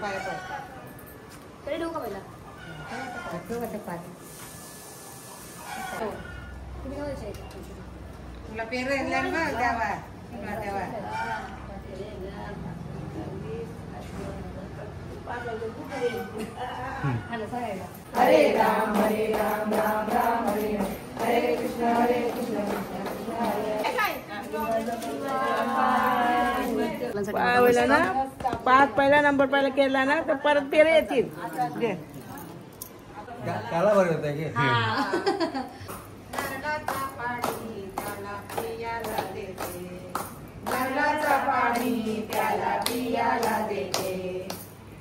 तरी देऊ का पहिला तुला पेर द्यावा हरे राम राम राम हरे हरे कृष्ण कृष्ण पाहिला ना 5 पहिला नंबर पहिला केला ना तर परत पेरे येतील काला बरं होतं की नारळाचा पाणी त्याला पियाला देते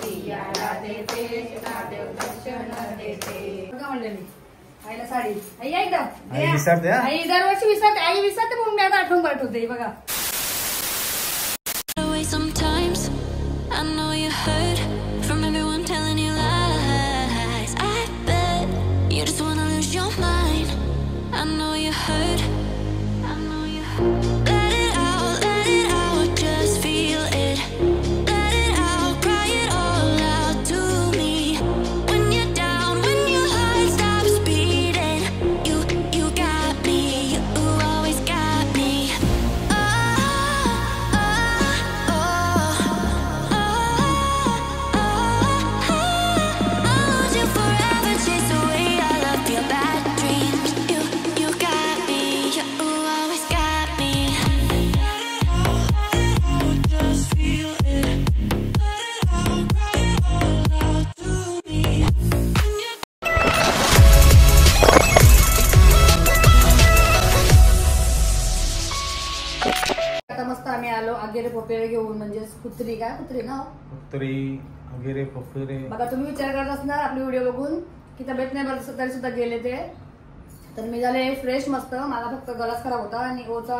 पियाला देते नादेव दर्शन देते बघा म्हणले मी आईला साडी आई एकदम आई विसरते आई दरवर्षी विसरते आई विसरते म्हणून मी आता आठवण पाठवते बघा Sometimes I know you heard from everyone telling you lies. I bet you just wanna lose your mind. I know you heard. I know you heard. Let it out, just feel it. Let it out, cry it all out to me. When you're down, when your heart stops beating, you got me, you always got me. आता मस्त आम्ही आलो अगेरे पोपेरे घेऊन म्हणजे कुत्री काय कुत्री ना कुत्री वगैरे पोपेरे बघा तुम्ही विचार करत असणार आपली व्हिडिओ बघून की तब्येत नाही बरं तरी सुद्धा गेले ते तर मी झाले फ्रेश मस्त मला फक्त गलाच खराब होता आणि ओचा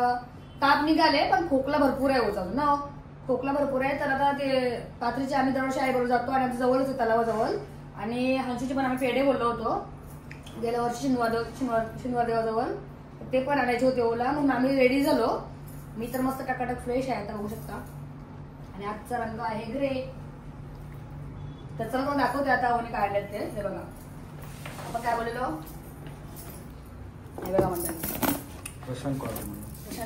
ताप निघाले पण खोकला भरपूर आहे ओचा ना खोकला भरपूर आहे तर आता ते पात्रीचे आम्ही दरवर्षी आईबरोबर जातो आणि आता जवळच आहे तलावाजवळ आणि हंसूचे पण आम्ही पेढे बोललो होतो गेल्या वर्षी शनिवार देवाजवळ ते पण आणायचे होते ओला म्हणून आम्ही रेडी झालो मी तर मस्त टकाटक फ्रेश आहे आता बघू शकता आणि आजचा रंग आहे ग्रे त्याचा रंग दाखवते आता ओने काढलेत ते हे बघा आपण काय बोललो हे बघा म्हणतात प्रशांत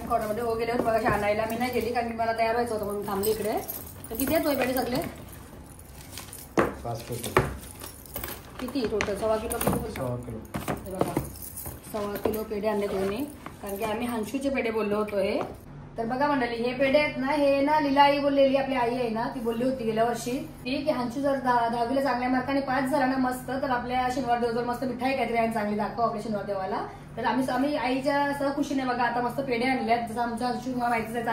कॉर्डरमध्ये हो गेले होते बघा आणायला मी नाही गेली कारण मला तयार व्हायचं होतं म्हणून थांबली इकडे तर किती आहेत पेढे सगळे 5 पेढे किती टोटल 1.25 किलो किती बोलतो हे बघा 1.25 किलो पेढे आणले दोन्ही कारण की आम्ही हंशूचे पेढे बोललो होतो हे तर बघा मंडळी हे पेढे आहेत ना हे ना लीला आई बोललेली आपली आई आहे ना ती बोलली होती गेल्या वर्षी की हंशू जर 10वीला चांगल्या मार्काने पास झाला ना मस्त तर आपल्या शनिवार देवाजवळ मस्त मिठाई काहीतरी आणि चांगली दाखव आपल्या शनिवार देवाला तर आम्ही आईच्या सह खुशीने बघा आता मस्त पेढे आणले आहेत जसं आमच्या हंशू मला माहितीच आहे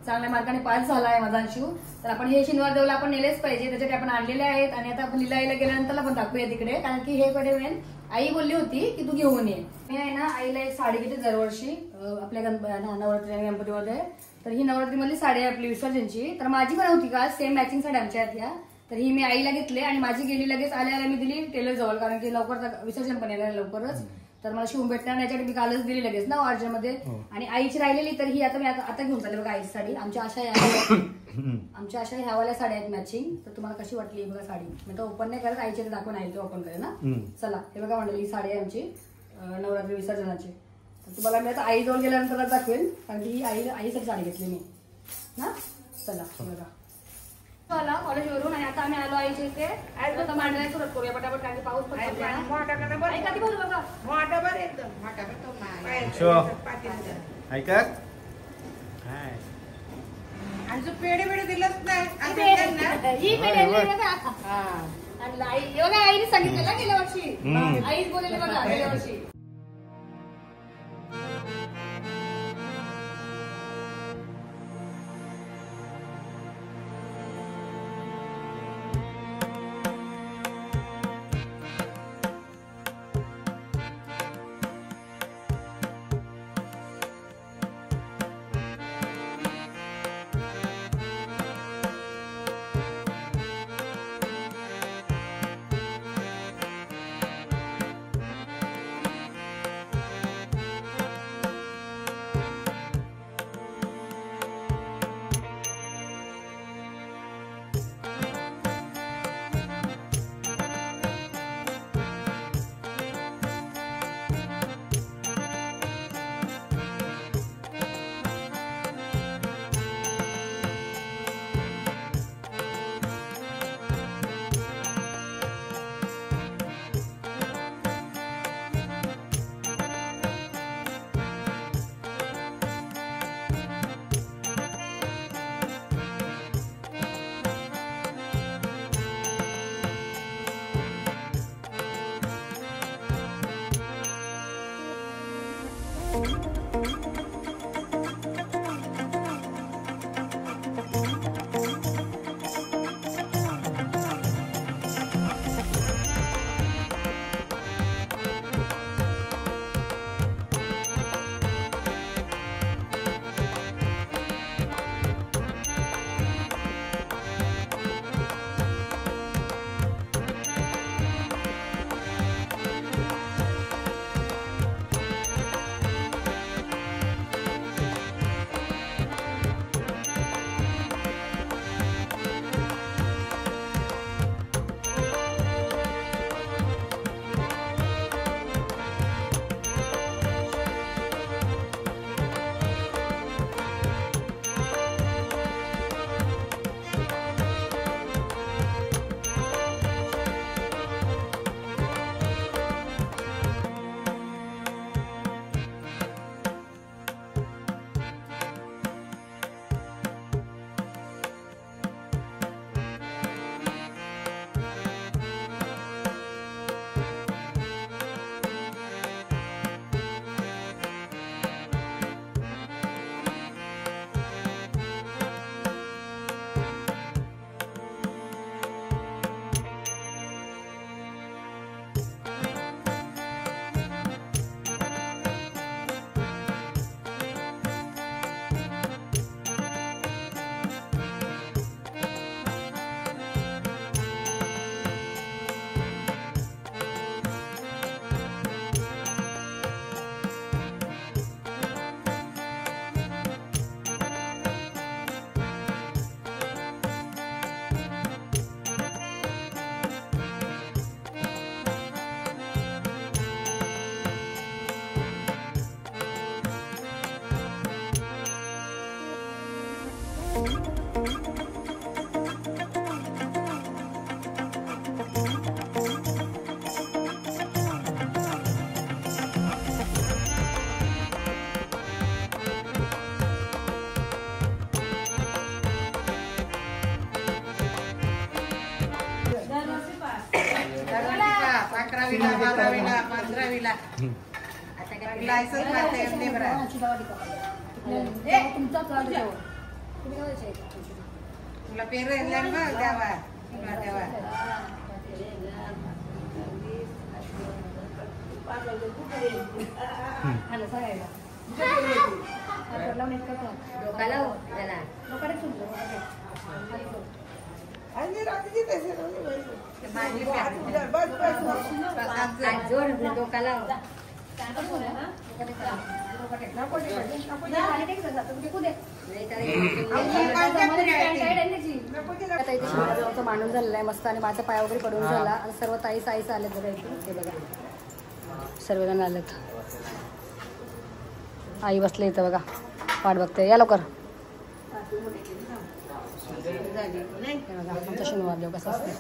चांगल्या मार्काने पास झाला आहे माझा हंशू तर आपण हे शनिवार देवाला आपण नेलेच पाहिजे त्याच्यासाठी आपण आणलेले आहेत आणि आता आपण लीला आईला गेल्यानंतर आपण दाखवूया तिकडे कारण की हे पेढे मेन आई बोलली होती की तू घेऊन ये मी आहे ना आईला एक साडी घेते दरवर्षी आपल्या नवरात्री आणि गणपतीमध्ये तर ही नवरात्री मधली साडी आहे आपली विसर्जनची तर माझी पण होती का सेम मॅचिंग साडी आमच्या आहेत या तर ही मी आईला घेतली आणि माझी गेली लगेच आल्या मी दिली टेलर जवळ कारण की लवकर विसर्जन पण येणार लवकरच तर मला शिवून भेटणार याच्यासाठी मी कालच दिली लगेच ना ऑर्डरमध्ये आणि आईची राहिलेली तर ही आता मी आता घेऊन चालले बघा आईची साडी आमच्या अशा ह्यावाल्या साड्या आहेत मॅचिंग तर तुम्हाला कशी वाटली बघा साडी मी तर ओपन नाही करत आईची दाखवून आई ओपन करेल ना चला हे बघा म्हणलं ही साडी आहे आमची नवरात्री विसर्जनाची तर तुम्हाला मी आता आई जवळ गेल्यानंतर दाखवेल कारण की ही आईसाठी साडी घेतली मी ना चला बघा आला कॉलेजवरून आणि आता आम्ही आलो आईच्या इथे आता मांडण्याला सुरुवात करूया पटापट कारण की पाऊस पण कधी बोलू बघा ऐकत पेढे पेढे दिलंच नाही आईने सांगितलं ना गेल्या वर्षी आईच बोलले बघा गेल्या वर्षी 11वीला 12वीला 15वीला लायसन्स मारते एमडी भरा. तुमचा चालू आहे. तुम्ही काय विचारायचं? तुला पेर येणार बघ द्यावा द्यावा. मांडून झालेला आहे मस्त आणि माझा पाय वगैरे पडून झाला आणि सर्व ताई साईच आले बघा इथे. हे बघा सर्वजण आलेत. आई बसले इथं बघा वाट बघते. या लवकर. आमचा शनिवार देव कसा असते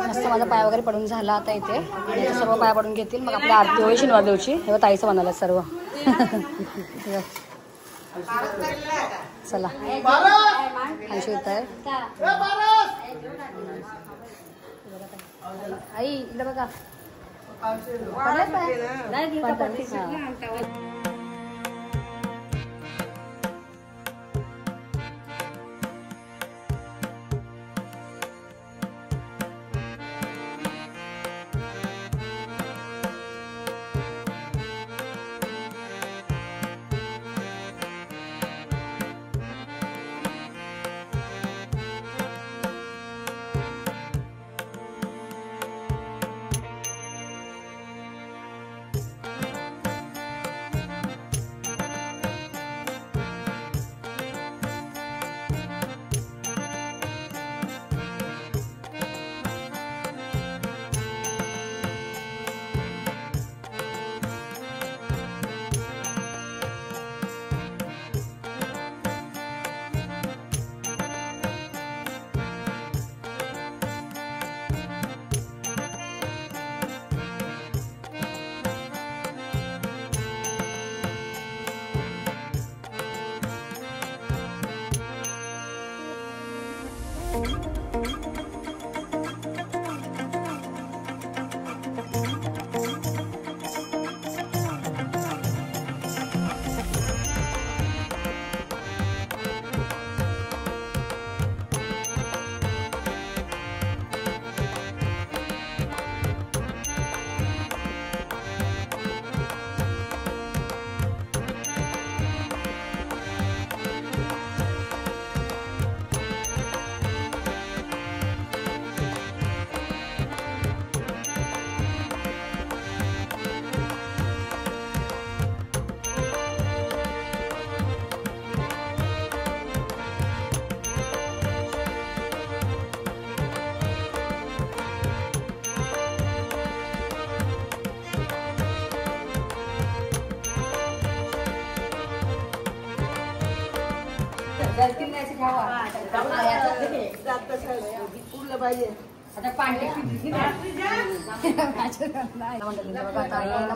मस्त. माझा पाय वगैरे पडून झाला आता इथे आणि सर्व पाय पडून घेतील मग आपल्या आरती होईल शनिवार देवची. हे ताईचं म्हणाला सर्व. चला अंशू येत आहे. आई इकडे बघा.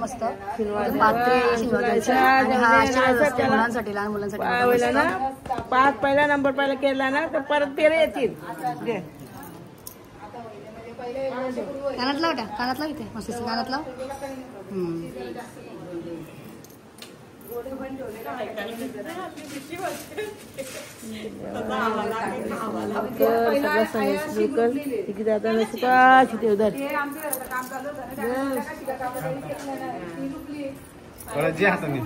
मस्त मुलांसाठी लहान मुलांसाठी 5 पहिला नंबर पहिला केला ना तर परत 13 येतील. कानातला होता कानातला इथे मस्त कानातला. जे हात मी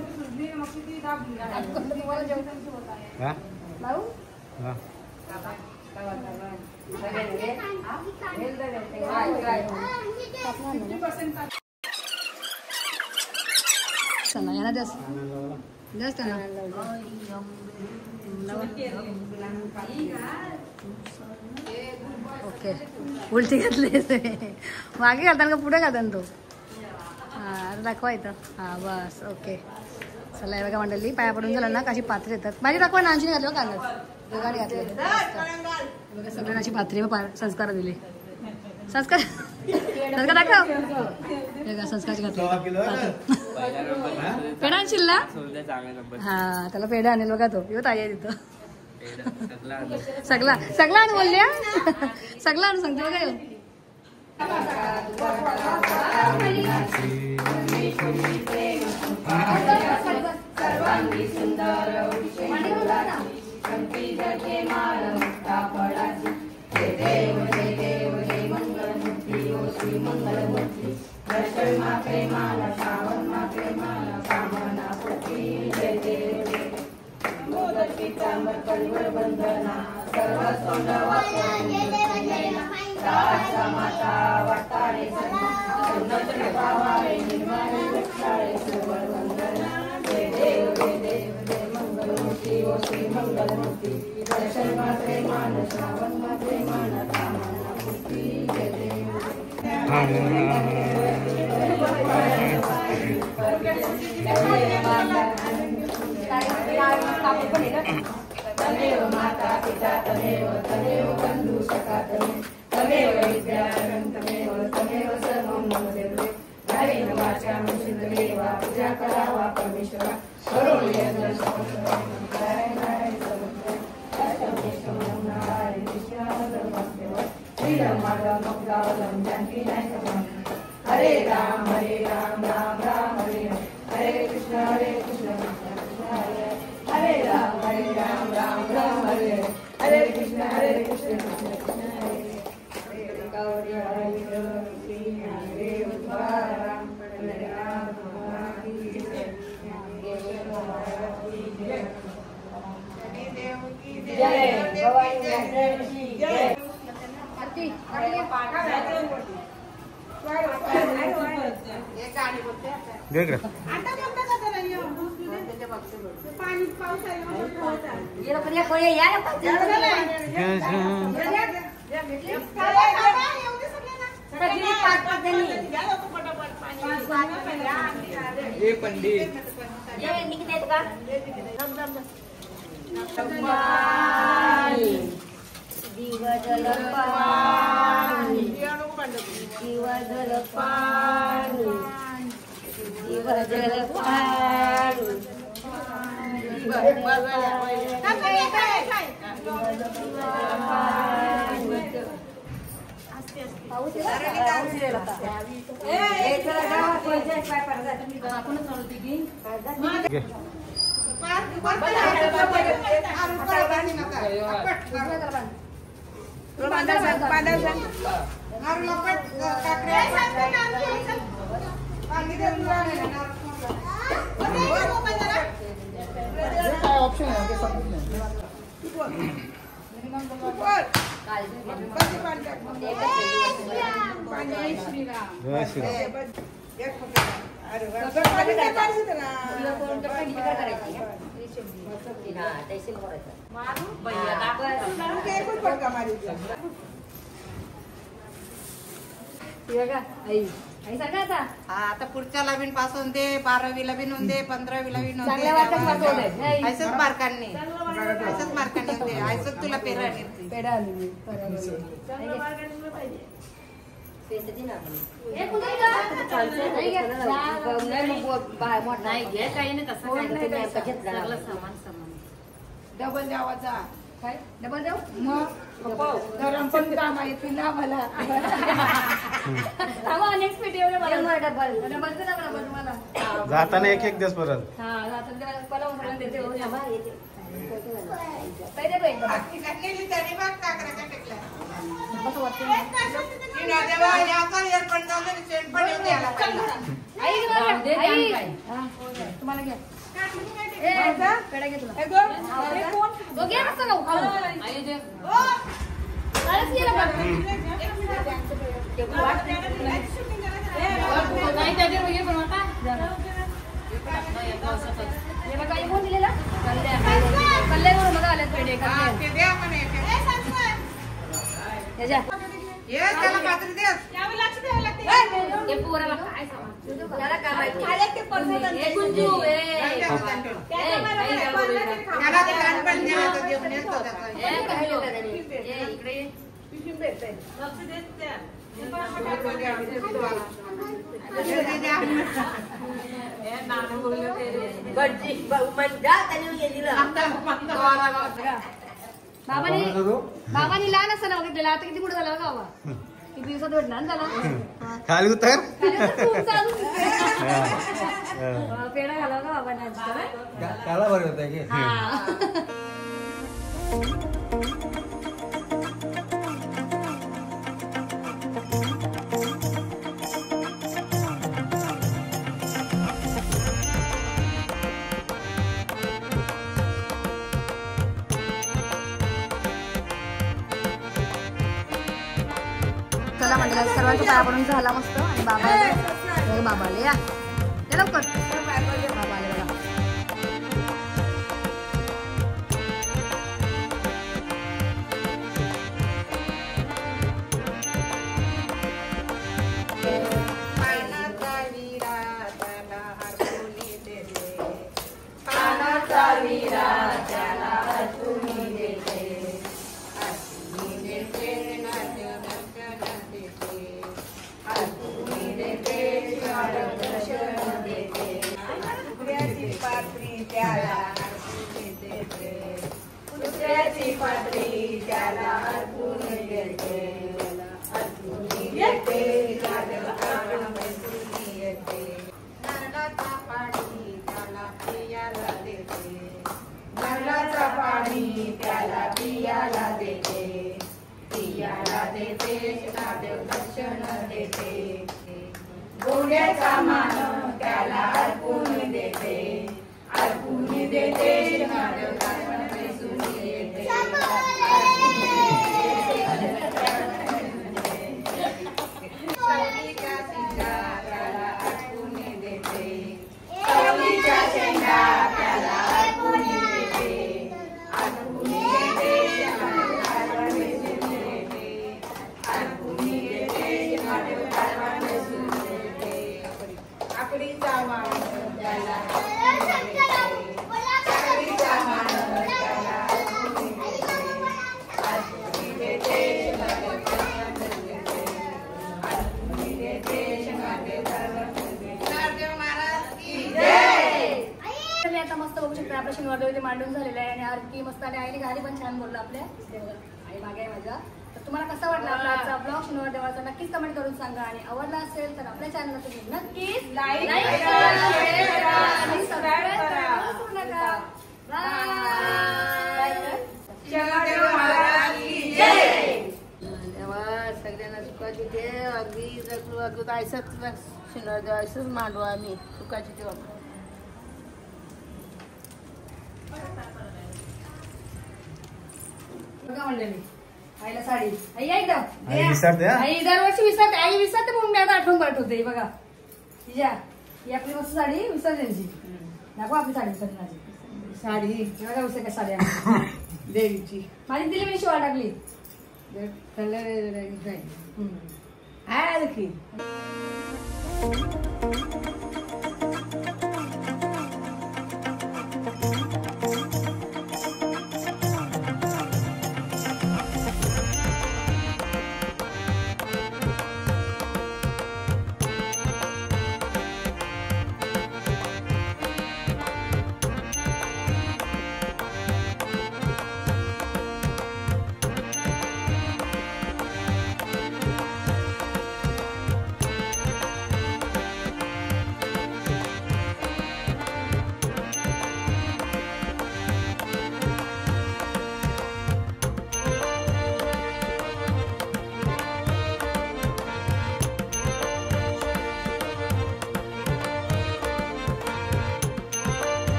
यांना द्यास द्यास त्यांना. ओके उलटी घातली मागे घालताना का पुढे घालताना तो. हां दाखवा इथं. हां बस ओके. चला बघा मंडळी पाया पडून झालं ना कशी पात्र येतात. माझी दाखवा नांची घातली कांदा दोघांनी घातले बघा सगळ्यांना अशी पात्री संस्कार दिले. संस्कार संस्कार दाखव बघा संस्कारची घातली. पेढा आणशील ना. हा त्याला पेढा आणेल बघा तो येऊ ताई आहे तिथं. सगळा सगळा आण बोलल्या सगळा आण सांगते बघा. सर्वांगी सुंदर जगे माल मुक्ता फळाची जय देव जय देव जय मंगलमूर्ती ओ श्री मंगलमूर्ती दर्शन मा प्रेमाला श्रावण मा प्रेमाला कामना पती जय देव जय मोदक पितांबर कलिवर वंदना सर्व सोंड वाचा माता वाटाळे सर्व पावाळे निर्माणे वटाळे सर्व वंदना जय देव जय देव जय मंगलमूर्ती ओ श्री मंगलमूर्ती दर्शन मा प्रेमाला श्रावण मा प्रेमाला कामना पती जय देव तमेव माता पिता तमेव बंधु सखा तमेव विद्याधरं तमेव सर्वं मम देवे कायेन वाचा मनसेन्द्रियैर्वा पूजा करावा परमेश्वरा करोमि यज्ञं नारायणाय समर्पयामि अष्टमेश्वरं नारायण कृष्णाय श्रीराम माधव मोक्षदायकं जानकी नायकं हरे राम राम राम हरे हरे कृष्ण कृष्ण कृष्ण हरे हरे राम राम राम हरे हरे कृष्ण कृष्ण कृष्ण हरे गौरी हरे श्री हरे राम जय भवानी की जय आरती देख रे पाणी पाऊस ये पण या कोणी या ए पंडित दिवजल पाणी दिवजल पाणी दिवजल पाणी ऑप्शन है आता पुढच्या लावीन पासून दे 12वी लावीन होऊन दे 15वी लावीन होऊन चांगल्या वाटत वाटत होते. ऐसच मार्कांनी होऊन दे ऐसच तुला पेरा निर्ती पेढा आणली डबल द्यावाचा काय डबल जाऊ मग गरम पण काम आहे तुला मला नेक्स्ट पेटी डबल डबलचं ना डबल मला जाताना एक एक दिवस परत हा आता मला उचलून देते हो पहिले तो एकदम बस वाटतं तुम्हाला घ्या पेढा घे तुला घे नसतं ना खाऊ कोण दिलेला कल्ल्यावरून बघा आल्यात पेढे बाबांनी लहान असताना बघितलेला आता किती पुढे झाला गावा किती दिवसात भेटणार ना त्याला खाली उतर पेढा घाला का बाबांना त्याला बरं होतं की चला म्हणजे सर्वांचा पाया पडून झाला मस्त आणि बाबाले या लवकर बाबाले बघा गोड्याचा मान त्याला अर्पून देते अर्पून देते आता मस्त बघू शकता आपल्या शनिवार देवी मांडून झालेला आहे आणि आरती मस्त आणि आईने गाडी पण छान बोलला आपल्या आई मागे आहे माझ्या. तर तुम्हाला कसा वाटला आपला आजचा ब्लॉग शनिवार देवाचा नक्कीच कमेंट करून सांगा आणि आवडला असेल तर आपल्या चॅनलला तुम्ही नक्कीच लाईक करा शेअर करा आणि सबस्क्राइब करा विसरू नका. देवा सगळ्यांना सुखाची ठेव अगदी अगदी आयसच शनिवार देव आयसच मांडू आम्ही सुखाची ठेव. बघा मंडळी आईला साडी आई एकदम आई विसरते आई दरवर्षी विसरते आई विसरते म्हणून मी आता आठवण करत होते. बघा तिच्या ही आपली मस्त साडी विसर्जनची दाखवा आपली साडी विसर्जनाची साडी बघा विसर साडी देवीची माझी दिली मी शिवाय टाकली कलर आहे